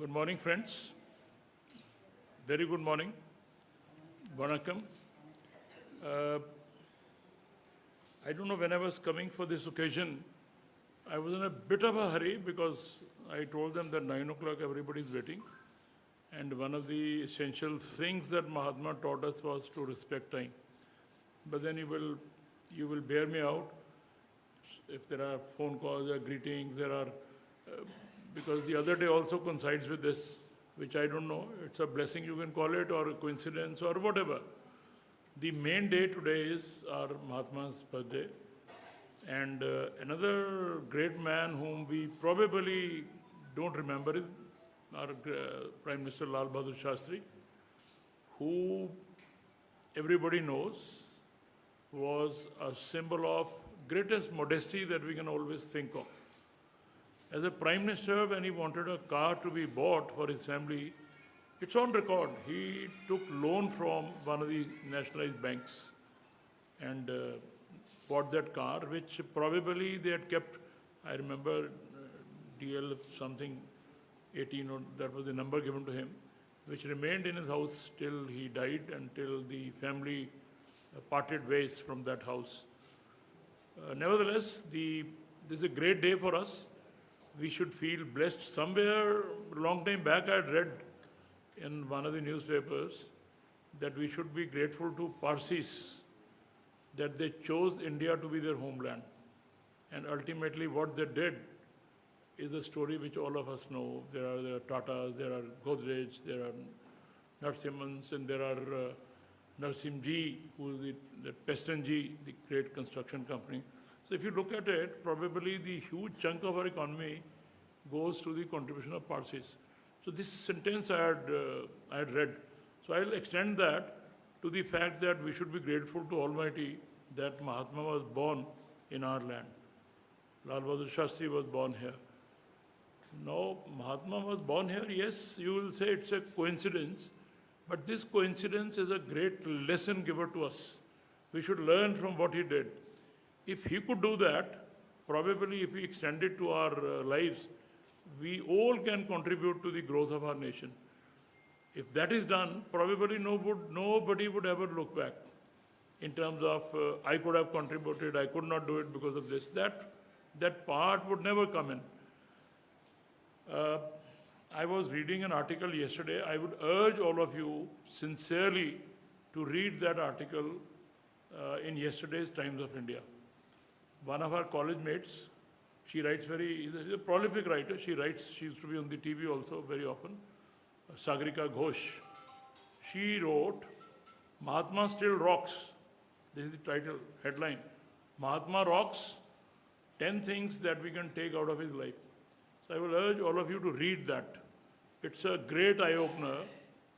Good morning, friends. Very good morning. Vanakkam. Uh, I don't know, when I was coming for this occasion, I was in a bit of a hurry because I told them that 9 o'clock everybody is waiting. And one of the essential things that Mahatma taught us was to respect time. But then you will bear me out if there are phone calls or greetings, because the other day also coincides with this, which I don't know. It's a blessing, you can call it, or a coincidence, or whatever. The main day today is our Mahatma's birthday. And another great man whom we probably don't remember is our Prime Minister Lal Bahadur Shastri, who everybody knows was a symbol of greatest modesty that we can always think of. As a Prime Minister, when he wanted a car to be bought for his family, it's on record. He took loan from one of the nationalized banks and bought that car, which probably they had kept. I remember DL something 18, or that was the number given to him, which remained in his house till he died, until the family parted ways from that house. Nevertheless, this is a great day for us. We should feel blessed. Somewhere, a long time back, I had read in one of the newspapers that we should be grateful to Parsis that they chose India to be their homeland. And ultimately what they did is a story which all of us know. There are Tatas, there are Godrej, there are Narasimhans, and there are Narasimji, who is the Pestanji, the great construction company. So if you look at it, probably the huge chunk of our economy goes to the contribution of Parsis. So this sentence I had read. So I'll extend that to the fact that we should be grateful to Almighty that Mahatma was born in our land. Lal Bahadur Shastri was born here. Now, Mahatma was born here, yes, you will say it's a coincidence, but this coincidence is a great lesson giver to us. We should learn from what he did. If he could do that, probably if we extend it to our lives, we all can contribute to the growth of our nation. If that is done, probably nobody would ever look back in terms of, I could have contributed, I could not do it because of this. That part would never come in. I was reading an article yesterday. I would urge all of you sincerely to read that article in yesterday's Times of India. One of our college mates, she writes she's a prolific writer. She used to be on the TV also very often, Sagarika Ghosh. She wrote, Mahatma still rocks. This is the title, headline. Mahatma rocks, 10 things that we can take out of his life. So I will urge all of you to read that. It's a great eye-opener,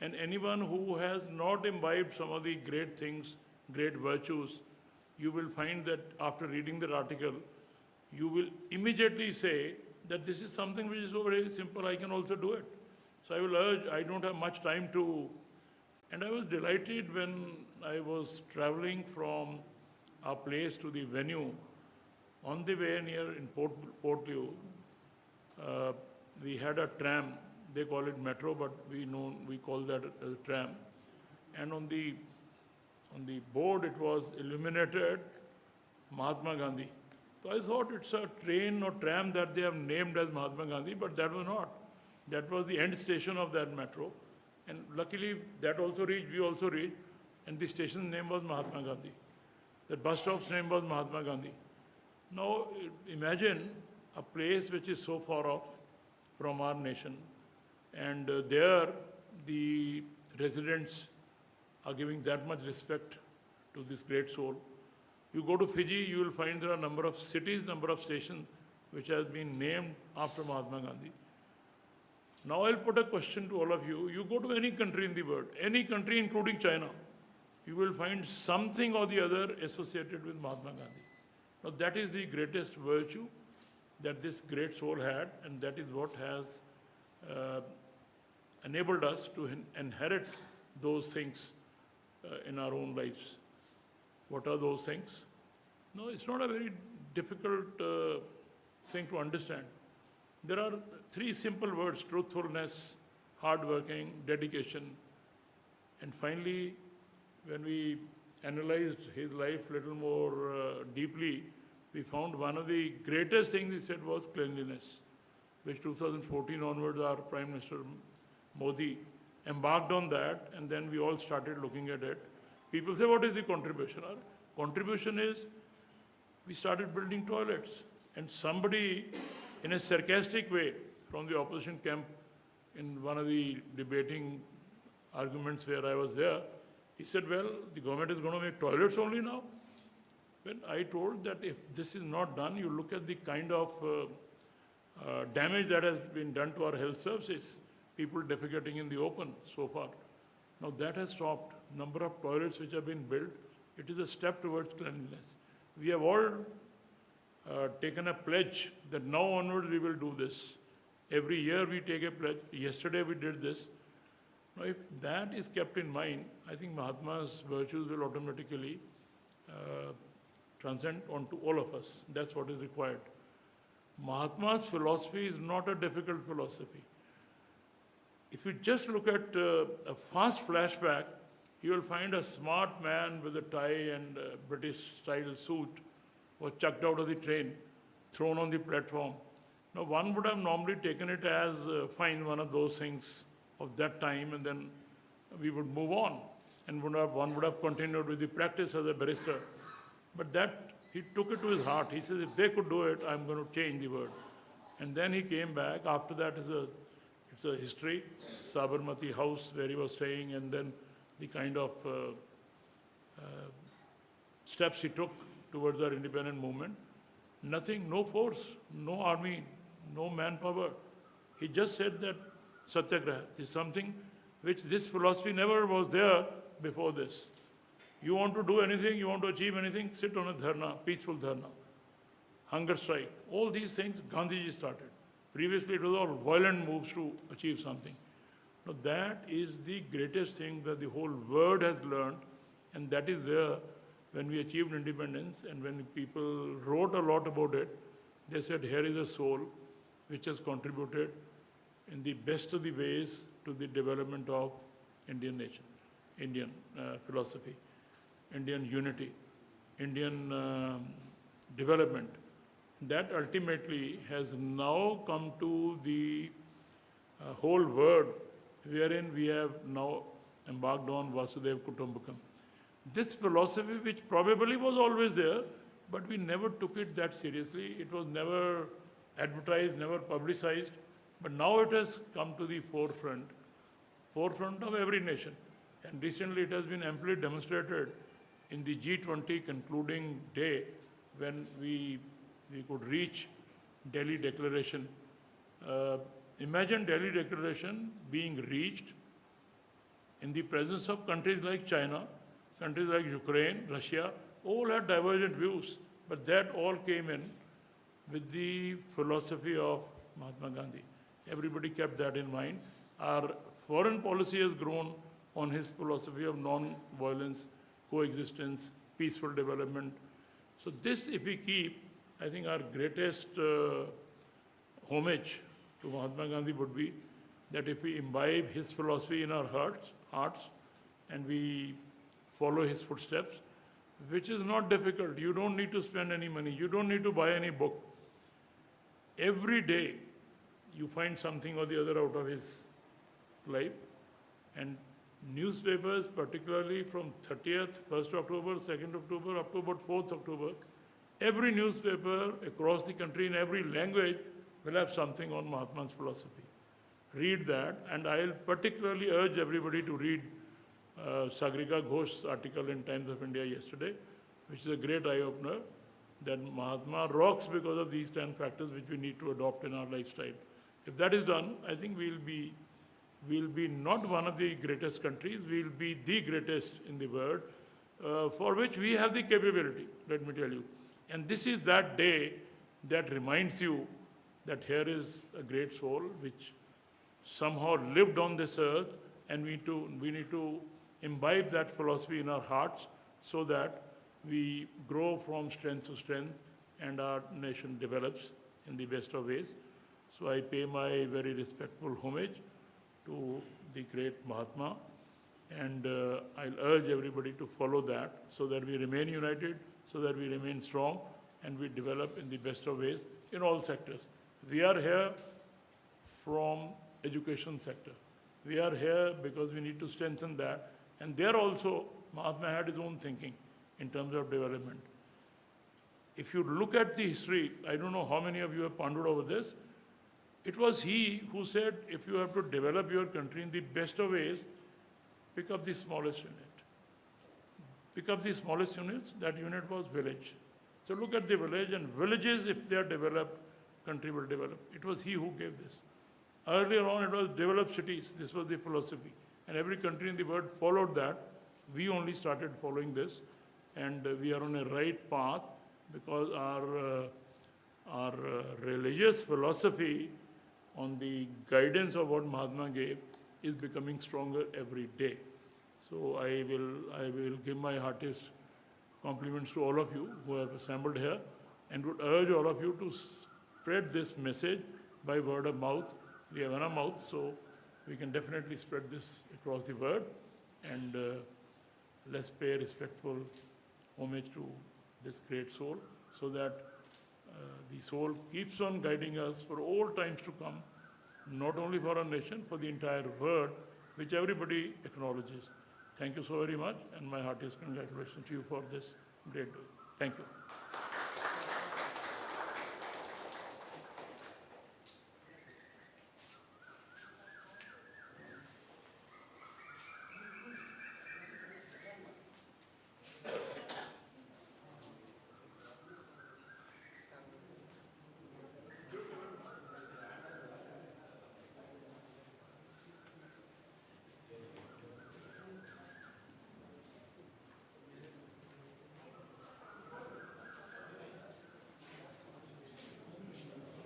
and anyone who has not imbibed some of the great things, great virtues, you will find that after reading that article, you will immediately say that this is something which is so very simple, I can also do it. So I will urge, I don't have much time to, and I was delighted when I was traveling from our place to the venue. On the way near in Portview, we had a tram. They call it metro, but we call that as a tram. And on the board, it was illuminated Mahatma Gandhi. So I thought it's a train or tram that they have named as Mahatma Gandhi, but that was not. That was the end station of that metro. And luckily, that also reached, we also reached, and the station's name was Mahatma Gandhi. The bus stop's name was Mahatma Gandhi. Now, imagine a place which is so far off from our nation, and there the residents are giving that much respect to this great soul. You go to Fiji, you will find there are a number of cities, number of stations which has been named after Mahatma Gandhi. Now I'll put a question to all of you. You go to any country in the world, any country including China, you will find something or the other associated with Mahatma Gandhi. Now that is the greatest virtue that this great soul had, and that is what has enabled us to inherit those things in our own lives. What are those things? No, it's not a very difficult thing to understand. There are three simple words: truthfulness, hardworking, dedication. And finally, when we analyzed his life a little more deeply, we found one of the greatest things he said was cleanliness, which 2014 onwards our Prime Minister Modi embarked on that, and then we all started looking at it. People say, what is the contribution? Our contribution is we started building toilets. And somebody, in a sarcastic way, from the opposition camp, in one of the debating arguments where I was there, he said, well, the government is going to make toilets only now. When I told that if this is not done, you look at the kind of damage that has been done to our health services, people defecating in the open so far. Now that has stopped. Number of toilets which have been built, it is a step towards cleanliness. We have all taken a pledge that now onwards we will do this. Every year we take a pledge. Yesterday we did this. Now if that is kept in mind, I think Mahatma's virtues will automatically transcend onto all of us. That's what is required. Mahatma's philosophy is not a difficult philosophy. If you just look at a fast flashback, you will find a smart man with a tie and a British-style suit was chucked out of the train, thrown on the platform. Now, one would have normally taken it as fine, one of those things of that time, and then we would move on, and one would have continued with the practice as a barrister. But that, he took it to his heart. He says, if they could do it, I'm going to change the world. And then he came back. After that, it's a history, Sabarmati House where he was staying, and then the kind of steps he took towards our independent movement. Nothing, no force, no army, no manpower. He just said that Satyagraha is something which this philosophy never was there before this. You want to do anything, you want to achieve anything, sit on a dharna, peaceful dharna, hunger strike. All these things Gandhiji started. Previously it was all violent moves to achieve something. Now that is the greatest thing that the whole world has learned, and that is where when we achieved independence and when people wrote a lot about it, they said here is a soul which has contributed in the best of the ways to the development of Indian nation, Indian philosophy, Indian unity, Indian development. That ultimately has now come to the whole world, wherein we have now embarked on Vasudhaiva Kutumbakam. This philosophy, which probably was always there, but we never took it that seriously. It was never advertised, never publicized, but now it has come to the forefront of every nation. And recently it has been amply demonstrated in the G20 concluding day when we could reach Delhi Declaration. Imagine Delhi Declaration being reached in the presence of countries like China, countries like Ukraine, Russia, all had divergent views, but that all came in with the philosophy of Mahatma Gandhi. Everybody kept that in mind. Our foreign policy has grown on his philosophy of non-violence, coexistence, peaceful development. So this, if we keep, I think our greatest homage to Mahatma Gandhi would be that if we imbibe his philosophy in our hearts, and we follow his footsteps, which is not difficult. You don't need to spend any money. You don't need to buy any book. Every day, you find something or the other out of his life. And newspapers, particularly from 30th, 1st October, 2nd October, up to about 4th October, every newspaper across the country in every language will have something on Mahatma's philosophy. Read that, and I'll particularly urge everybody to read Sagrika Ghosh's article in Times of India yesterday, which is a great eye-opener, that Mahatma rocks because of these 10 factors which we need to adopt in our lifestyle. If that is done, I think we'll be not one of the greatest countries, we'll be the greatest in the world, for which we have the capability, let me tell you. And this is that day that reminds you that here is a great soul which somehow lived on this earth, and we need to imbibe that philosophy in our hearts so that we grow from strength to strength and our nation develops in the best of ways. So I pay my very respectful homage to the great Mahatma, and I'll urge everybody to follow that so that we remain united, so that we remain strong, and we develop in the best of ways in all sectors. We are here from education sector. We are here because we need to strengthen that. And there also, Mahatma had his own thinking in terms of development. If you look at the history, I don't know how many of you have pondered over this, it was he who said, if you have to develop your country in the best of ways, pick up the smallest unit. Pick up the smallest units, that unit was village. So look at the village, and villages, if they are developed, country will develop. It was he who gave this. Earlier on, it was develop cities. This was the philosophy. And every country in the world followed that. We only started following this, and we are on a right path because our religious philosophy on the guidance of what Mahatma gave is becoming stronger every day. So I will give my heartiest compliments to all of you who have assembled here, and would urge all of you to spread this message by word of mouth. We have enough mouth, so we can definitely spread this across the world, and let's pay respectful homage to this great soul, so that the soul keeps on guiding us for all times to come, not only for our nation, for the entire world, which everybody acknowledges. Thank you so very much, and my heartiest congratulations to you for this great day. Thank you.